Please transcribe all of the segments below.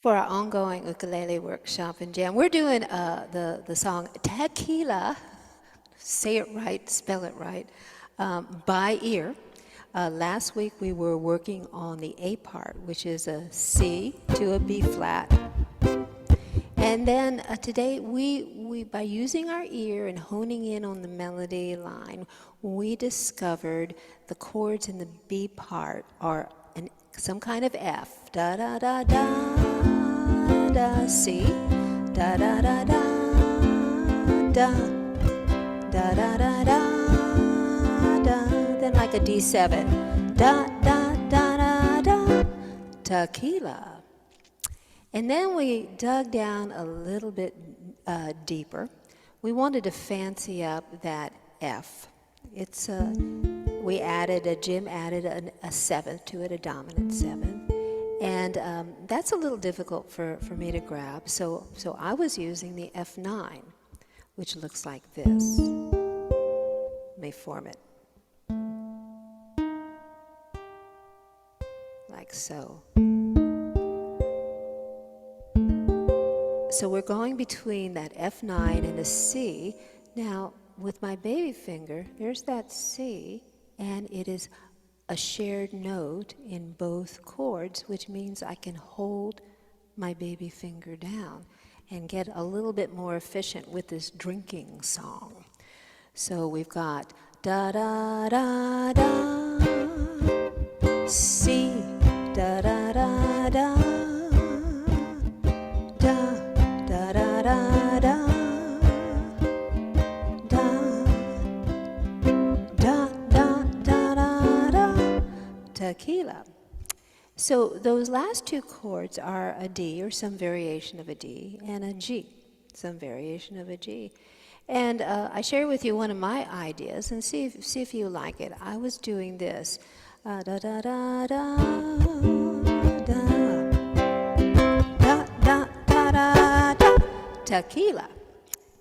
For our ongoing ukulele workshop and jam, we're doing the song Tequila, say it right, spell it right, by ear. Last week we were working on the A part, which is a C to a B flat. And then today we by using our ear and honing in on the melody line, we discovered the chords in the B part are some kind of F, da da da da da, C, da da da da da, da da da da da, then like a D7, da da da da da, tequila. And then we dug down a little bit deeper. We wanted to fancy up that F. It's Jim added a seventh to it, a dominant seventh. And that's a little difficult for me to grab. So I was using the F9, which looks like this. Let me form it. Like so. So we're going between that F9 and a C. Now, with my baby finger, there's that C, and it is a shared note in both chords, which means I can hold my baby finger down and get a little bit more efficient with this drinking song. So we've got da da da da, C, da da da da, da da da da da, da da da da da, tequila. So those last two chords are a D, or some variation of a D, and a G, some variation of a G. And I share with you one of my ideas, and see if you like it. I was doing this, da da da da da, da da da da da, tequila.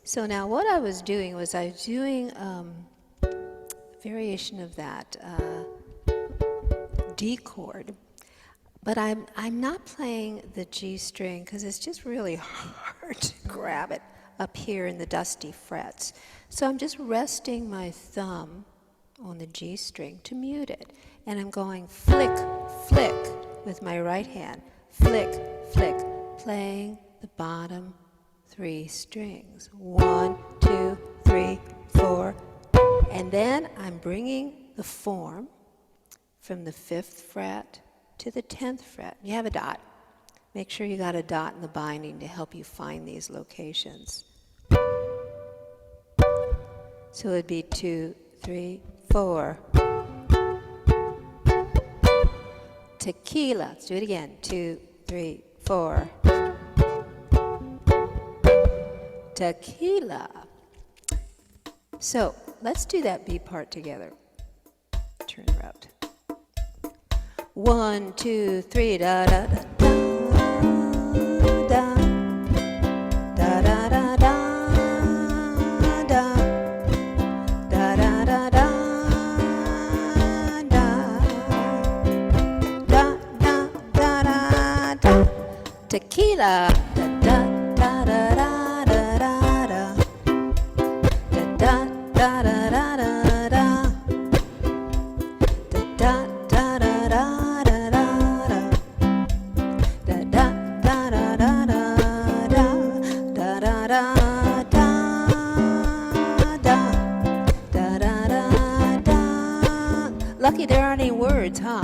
So now what I was doing was I was doing variation of that D chord. But I'm not playing the G string because it's just really hard to grab it up here in the dusty frets. So I'm just resting my thumb on the G string to mute it. And I'm going flick, flick with my right hand. Flick, flick, playing the bottom three strings. 1, 2, 3, 4. And then I'm bringing the form from the 5th fret to the 10th fret. You have a dot. Make sure you got a dot in the binding to help you find these locations. So it'd be 2, 3, 4. Tequila. Let's do it again. 2, 3, 4. Tequila. So let's do that B part together. Turn around. 1, 2, 3, da da da da da da da da da da da da da da da da da. Tequila. Da da da da da da da da da da da da da. Lucky there aren't any words, huh?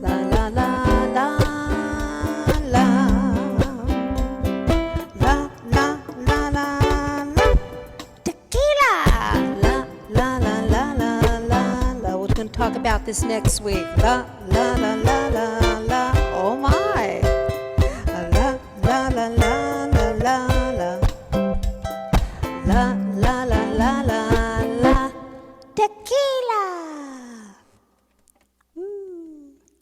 La la la la la la la la la la. Tequila. La la la la la la la. We're going to talk about this next week. La la la la la la. Oh my. La la la la.